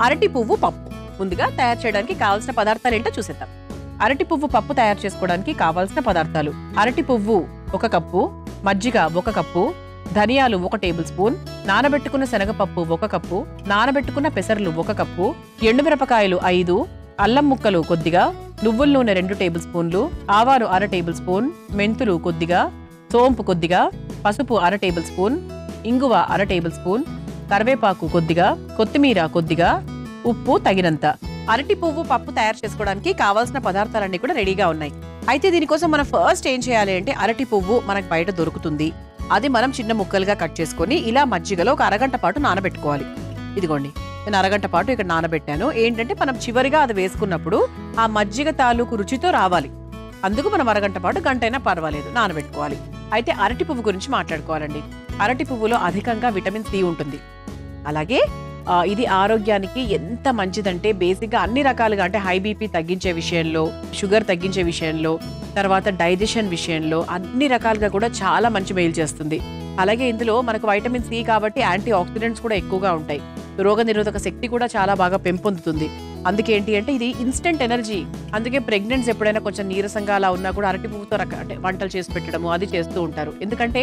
అరటి పువ్వు పప్పు. ముందుగా తయారు చేయడానికి కావాల్సిన పదార్థాలు ఏంటో చూసేద్దాం. అరటి పువ్వు పప్పు తయారు చేసుకోవడానికి కావాల్సిన పదార్థాలు: అరటి పువ్వు 1 కప్పు, మజ్జిగ 1 కప్పు, ధనియాలు 1 టేబుల్ స్పూన్, నానబెట్టుకున్న శనగపప్పు 1 కప్పు, నానబెట్టుకున్న పెసర్లు 1 కప్పు, ఎండుమిరపకాయలు 5, అల్లం ముక్కలు కొద్దిగా, నువ్వుల నూనె 2 టేబుల్ స్పూన్లు, ఆవాలు 1/2 టేబుల్ స్పూన్, మెంతులు కొద్దిగా, సోంపు కొద్దిగా, పసుపు 1/2 టేబుల్ స్పూన్, ఇంగువ 1/2 టేబుల్ స్పూన్, కరివేపాకు కొద్దిగా, కొత్తిమీర కొద్దిగా, ఉప్పు తగినంత. అరటి పువ్వు పప్పు తయారు చేసుకోవడానికి కావాల్సిన పదార్థాలన్నీ కూడా రెడీగా ఉన్నాయి. అయితే దీనికోసం మనం ఫస్ట్ ఏం చేయాలి అంటే, అరటి పువ్వు మనకు బయట దొరుకుతుంది. అది మనం చిన్న ముక్కలుగా కట్ చేసుకొని ఇలా మజ్జిగలో ఒక అరగంట పాటు నానబెట్టుకోవాలి. ఇదిగోండి, నేను అరగంట పాటు ఇక్కడ నానబెట్టాను. ఏంటంటే మనం చివరిగా అది వేసుకున్నప్పుడు ఆ మజ్జిగ తాలూకు రుచితో రావాలి. అందుకు మనం అరగంట పాటు, గంటైనా పర్వాలేదు, నానబెట్టుకోవాలి. అయితే అరటి పువ్వు గురించి మాట్లాడుకోవాలండి. అరటి పువ్వులో అధికంగా విటమిన్ సి ఉంటుంది. అలాగే ఇది ఆరోగ్యానికి ఎంత మంచిదంటే, బేసిక్గా అన్ని రకాలుగా, అంటే హై బీపీ తగ్గించే విషయంలో, షుగర్ తగ్గించే విషయంలో, తర్వాత డైజెషన్ విషయంలో అన్ని రకాలుగా కూడా చాలా మంచి మేలు చేస్తుంది. అలాగే ఇందులో మనకు వైటమిన్ సి కాబట్టి యాంటీ ఆక్సిడెంట్స్ కూడా ఎక్కువగా ఉంటాయి. రోగ నిరోధక శక్తి కూడా చాలా బాగా పెంపొందుతుంది. అందుకే ఏంటి అంటే ఇది ఇన్స్టెంట్ ఎనర్జీ. అందుకే ప్రెగ్నెంట్స్ ఎప్పుడైనా కొంచెం నీరసంగా అలా ఉన్నా కూడా అరటి పువ్వుతో అంటే వంటలు చేసి పెట్టడము అది చేస్తూ ఉంటారు. ఎందుకంటే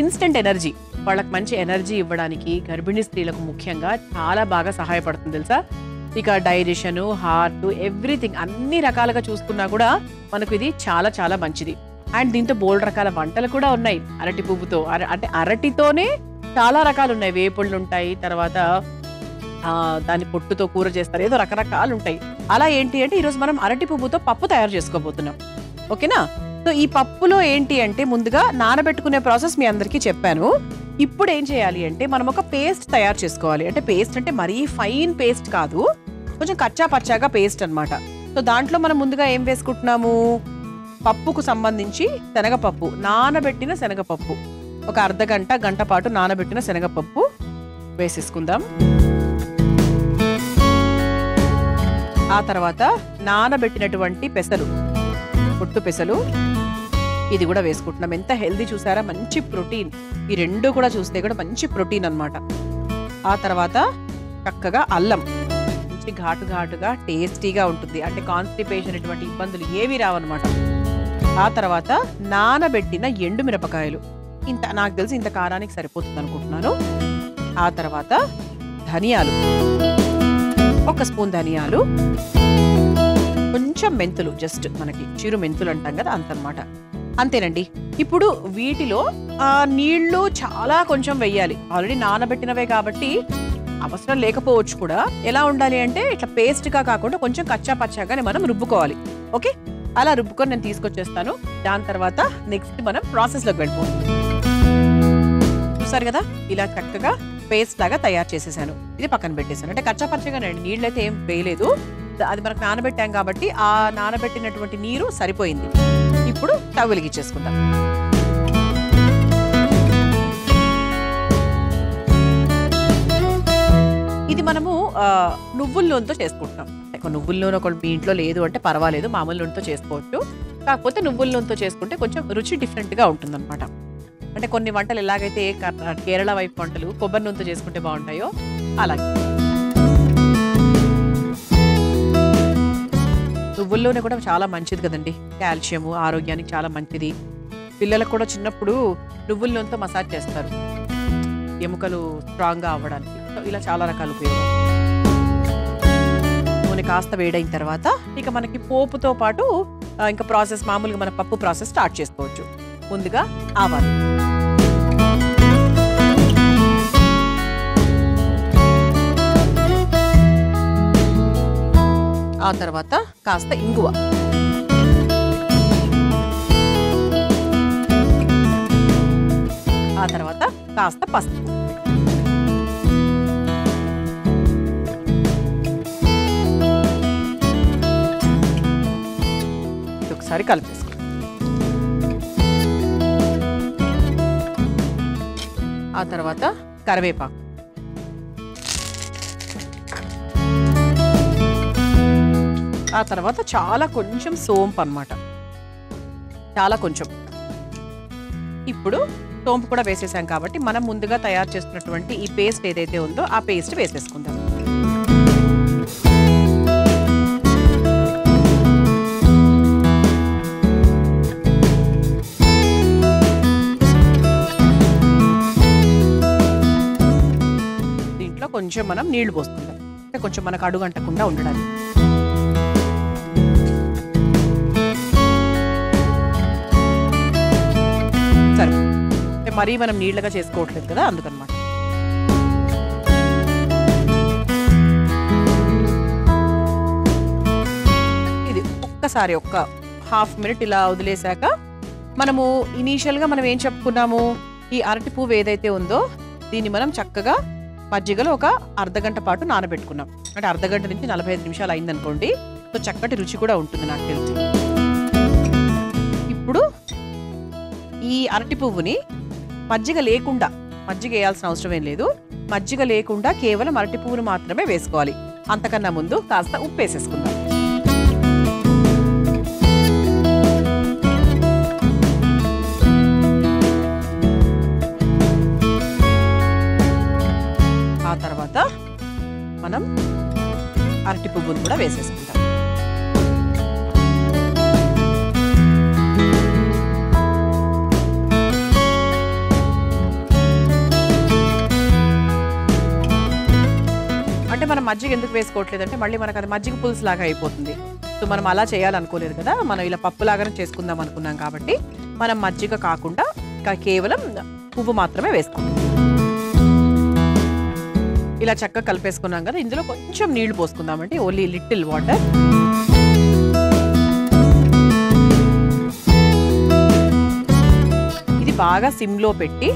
ఇన్స్టెంట్ ఎనర్జీ, వాళ్ళకి మంచి ఎనర్జీ ఇవ్వడానికి గర్భిణీ స్త్రీలకు ముఖ్యంగా చాలా బాగా సహాయపడుతుంది తెలుసా. ఇక డైజెషన్, హార్ట్, ఎవ్రీథింగ్ అన్ని రకాలుగా చూసుకున్నా కూడా మనకు ఇది చాలా చాలా మంచిది. అండ్ దీంతో బోల్డ్ రకాల వంటలు కూడా ఉన్నాయి అరటి పువ్వుతో. అంటే అరటితోనే చాలా రకాలు ఉన్నాయి. వేపుళ్ళు ఉంటాయి, తర్వాత దాని పొట్టుతో కూర చేస్తారు, ఏదో రకరకాలు ఉంటాయి. అలా ఏంటి అంటే ఈరోజు మనం అరటి పువ్వుతో పప్పు తయారు చేసుకోబోతున్నాం. ఓకేనా? సో ఈ పప్పులో ఏంటి అంటే ముందుగా నానబెట్టుకునే ప్రాసెస్ మీ అందరికీ చెప్పాను. ఇప్పుడు ఏం చేయాలి అంటే మనం ఒక పేస్ట్ తయారు చేసుకోవాలి. అంటే పేస్ట్ అంటే మరీ ఫైన్ పేస్ట్ కాదు, కొంచెం కచ్చా పచ్చాగా పేస్ట్ అన్నమాట. సో దాంట్లో మనం ముందుగా ఏం వేసుకుంటున్నాము, పప్పుకు సంబంధించి శనగపప్పు, నానబెట్టిన శనగపప్పు, ఒక అర్ధగంట గంట పాటు నానబెట్టిన శనగపప్పు వేసేసుకుందాం. ఆ తర్వాత నానబెట్టినటువంటి పెసలు, పొట్టు పెసలు, ఇది కూడా వేసుకుంటున్నాం. ఎంత హెల్దీ చూసారా, మంచి ప్రోటీన్. ఈ రెండు కూడా చూస్తే కూడా మంచి ప్రోటీన్ అన్నమాట. ఆ తర్వాత చక్కగా అల్లం, మంచి ఘాటు ఘాటుగా టేస్టీగా ఉంటుంది. అంటే కాన్స్టిపేషన్ ఇటువంటి ఇబ్బందులు ఏవి రావన్నమాట. ఆ తర్వాత నానబెట్టిన ఎండు మిరపకాయలు, ఇంత నాకు తెలిసి ఇంత కారానికి సరిపోతుంది అనుకుంటున్నాను. ఆ తర్వాత ధనియాలు, 1 స్పూన్ ధనియాలు, కొంచెం మెంతులు, జస్ట్ మనకి చిరు మెంతులు అంటాం కదా అంతనమాట. అంతేనండి. ఇప్పుడు వీటిలో నీళ్లు చాలా కొంచెం వెయ్యాలి. ఆల్రెడీ నానబెట్టినవే కాబట్టి అవసరం లేకపోవచ్చు కూడా. ఎలా ఉండాలి అంటే ఇట్లా పేస్ట్గా కాకుండా కొంచెం కచ్చా పచ్చాగానే మనం రుబ్బుకోవాలి. ఓకే, అలా రుబ్బుకొని నేను తీసుకొచ్చేస్తాను. దాని తర్వాత నెక్స్ట్ మనం ప్రాసెస్లోకి వెళ్ళిపోతాం. చూసారు కదా, ఇలా చక్కగా పేస్ట్ లాగా తయారు చేసేసాను. ఇది పక్కన పెట్టేశాను. అంటే కచ్చా పచ్చగా నీళ్ళు అయితే ఏం వేయలేదు, అది మనకు నానబెట్టాం కాబట్టి ఆ నానబెట్టినటువంటి నీరు సరిపోయింది. ఇప్పుడు స్టవ్ వెలిగించేసుకుందాం. ఇది మనము నువ్వుల నూనెతో చేసుకుంటున్నాం. నువ్వుల నూనె ఒక మీ ఇంట్లో లేదు అంటే పర్వాలేదు, మామూలు నూనెతో చేసుకోవచ్చు. కాకపోతే నువ్వుల నూనెతో చేసుకుంటే కొంచెం రుచి డిఫరెంట్గా ఉంటుంది అనమాట. అంటే కొన్ని వంటలు ఎలాగైతే కేరళ వైపు వంటలు కొబ్బరి నూనెతో చేసుకుంటే బాగుంటాయో అలాగే నువ్వుల నూనె కూడా చాలా మంచిది కదండి. కాల్షియము, ఆరోగ్యానికి చాలా మంచిది. పిల్లలకు కూడా చిన్నప్పుడు నువ్వుల నూనెతో మసాజ్ చేస్తారు, ఎముకలు స్ట్రాంగ్గా అవ్వడానికి. సో ఇలా చాలా రకాల ఉపయోగాలు. నూనె కాస్త వేడైన తర్వాత ఇక మనకి పోపుతో పాటు ఇంకా ప్రాసెస్ మామూలుగా మన పప్పు ప్రాసెస్ స్టార్ట్ చేసుకోవచ్చు. ముందుగా ఆవాలు, ఆ తర్వాత కాస్త ఇంగువ, ఆ తర్వాత కాస్త పసుపు, ఒకసారి కలిపేసుకో. ఆ తర్వాత కరివేపాకు, ఆ తర్వాత చాలా కొంచెం సోంపు అన్నమాట, చాలా కొంచెం. ఇప్పుడు సోంపు కూడా వేసేసాం కాబట్టి మనం ముందుగా తయారు చేస్తున్నటువంటి ఈ పేస్ట్ ఏదైతే ఉందో ఆ పేస్ట్ వేసేసుకుందాం. కొంచెం మనం నీళ్లు పోసుకుందాం, అంటే కొంచెం మనకు అడుగంటకుండా ఉండడానికి. సరే, అంటే మరీ మనం నీళ్ళగా చేసుకోవట్లేదు కదా, అందుకనమాట. ఇది ఒక్కసారి ఒక్క హాఫ్ మినిట్ ఇలా వదిలేశాక మనము ఇనీషియల్గా మనం ఏం చెప్పుకున్నాము, ఈ అరటి పువ్వు ఏదైతే ఉందో దీన్ని మనం చక్కగా మజ్జిగలో ఒక అర్ధగంట పాటు నానబెట్టుకున్నాం. అంటే అర్ధగంట నుంచి 45 నిమిషాలు అయిందనుకోండి. సో చక్కటి రుచి కూడా ఉంటుంది నాకు తెలిసి. ఇప్పుడు ఈ అరటి పువ్వుని మజ్జిగ లేకుండా, మజ్జిగ వేయాల్సిన అవసరం ఏం లేదు, మజ్జిగ లేకుండా కేవలం అరటి పువ్వును మాత్రమే వేసుకోవాలి. అంతకన్నా ముందు కాస్త ఉప్పు వేసేసుకుందాం. ఆ తర్వాత మనం అరటి పువ్వును కూడా వేసేసుకుంటాం. అంటే మనం మజ్జిగ ఎందుకు వేసుకోవట్లేదంటే మళ్ళీ మనకు అది మజ్జిగ పులుసు లాగా అయిపోతుంది. సో మనం అలా చేయాలనుకోలేదు కదా, మనం ఇలా పప్పులాగానే చేసుకుందాం అనుకున్నాం కాబట్టి మనం మజ్జిగ కాకుండా కేవలం పువ్వు మాత్రమే వేసుకుంటాం. ఇలా చక్కగా కలిపేసుకున్నాం కదా, ఇందులో కొంచెం నీళ్లు పోసుకుందామంటే ఓన్లీ లిటిల్ వాటర్. ఇది బాగా సిమ్లో పెట్టి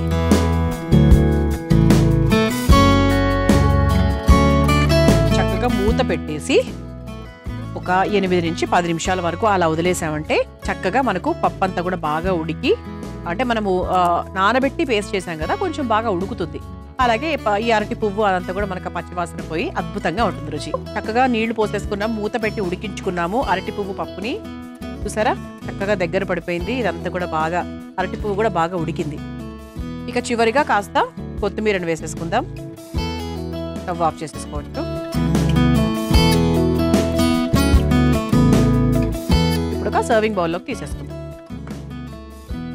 చక్కగా మూత పెట్టేసి ఒక 8 నుంచి 10 నిమిషాల వరకు అలా వదిలేసామంటే చక్కగా మనకు పప్పు అంతా కూడా బాగా ఉడికి, అంటే మనము నానబెట్టి పేస్ట్ చేసాం కదా, కొంచెం బాగా ఉడుకుతుంది. అలాగే ఈ అరటి పువ్వు అదంతా కూడా మనకు పచ్చివాసన పోయి అద్భుతంగా ఉంటుంది రుచి. చక్కగా నీళ్లు పోసేసుకున్నాం, మూత పెట్టి ఉడికించుకున్నాము అరటి పువ్వు పప్పుని. చూసారా చక్కగా దగ్గర పడిపోయింది, ఇదంతా కూడా బాగా అరటి పువ్వు కూడా బాగా ఉడికింది. ఇక చివరిగా కాస్త కొత్తిమీరను వేసేసుకుందాం. స్టవ్ ఆఫ్ చేసేసుకోవచ్చు. ఇప్పుడు ఒక సర్వింగ్ బౌల్లోకి తీసేసుకుందాం.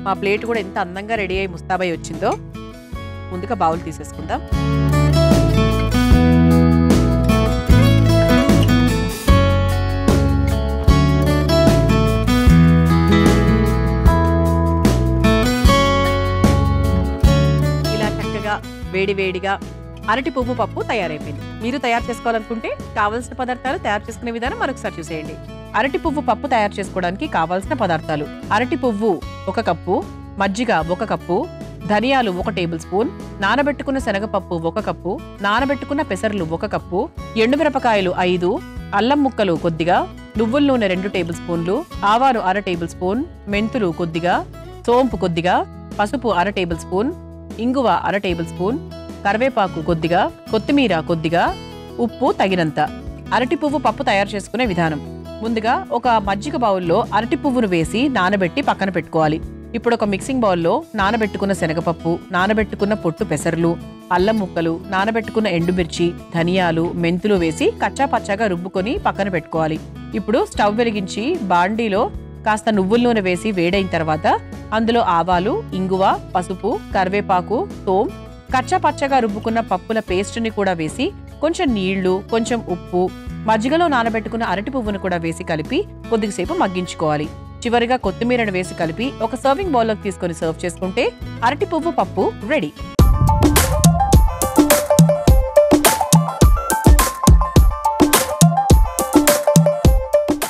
మా ప్లేట్ కూడా ఎంత అందంగా రెడీ అయ్యి ముస్తాబై వచ్చిందో. ముందుగా బౌల్ తీసేసుకుందాం. ఇలా చక్కగా వేడివేడిగా అరటి పువ్వు పప్పు తయారైపోయింది. మీరు తయారు చేసుకోవాలనుకుంటే కావాల్సిన పదార్థాలు తయారు చేసుకునే విధానం మరొకసారి చూసేయండి. అరటి పువ్వు పప్పు తయారు చేసుకోవడానికి కావాల్సిన పదార్థాలు: అరటి పువ్వు 1 కప్పు, మజ్జిగ 1 కప్పు, ధనియాలు 1 టేబుల్ స్పూన్, నానబెట్టుకున్న శనగపప్పు 1 కప్పు, నానబెట్టుకున్న పెసర్లు 1 కప్పు, ఎండుమిరపకాయలు 5, అల్లం ముక్కలు కొద్దిగా, నువ్వుల నూనె 2 టేబుల్ స్పూన్లు, ఆవాలు 1/2 టేబుల్ స్పూన్, మెంతులు కొద్దిగా, సోంపు కొద్దిగా, పసుపు 1/2 టేబుల్ స్పూన్, ఇంగువ 1/2 టేబుల్ స్పూన్, కరివేపాకు కొద్దిగా, కొత్తిమీర కొద్దిగా, ఉప్పు తగినంత. అరటి పువ్వు పప్పు తయారు చేసుకునే విధానం: ముందుగా ఒక మజ్జిగ బౌల్లో అరటి పువ్వును వేసి నానబెట్టి పక్కన పెట్టుకోవాలి. ఇప్పుడు ఒక మిక్సింగ్ బౌల్లో నానబెట్టుకున్న శనగపప్పు, నానబెట్టుకున్న పొట్టు పెసర్లు, అల్లం ముక్కలు, నానబెట్టుకున్న ఎండుమిర్చి, ధనియాలు, మెంతులు వేసి కచ్చా పచ్చాగా రుబ్బుకొని పక్కన పెట్టుకోవాలి. ఇప్పుడు స్టవ్ వెలిగించి బాండీలో కాస్త నువ్వుల నూనె వేసి వేడైన తర్వాత అందులో ఆవాలు, ఇంగువ, పసుపు, కరివేపాకు, సోం, కచ్చా పచ్చగా రుబ్బుకున్న పప్పుల పేస్ట్ని కూడా వేసి కొంచెం నీళ్లు, కొంచెం ఉప్పు, మజ్జిగలో నానబెట్టుకున్న అరటి పువ్వును కూడా వేసి కలిపి కొద్దిసేపు మగ్గించుకోవాలి. చివరిగా కొత్తిమీరను వేసి కలిపి ఒక సర్వింగ్ బౌల్లోకి తీసుకొని సర్వ్ చేసుకుంటే అరటి పువ్వు పప్పు రెడీ.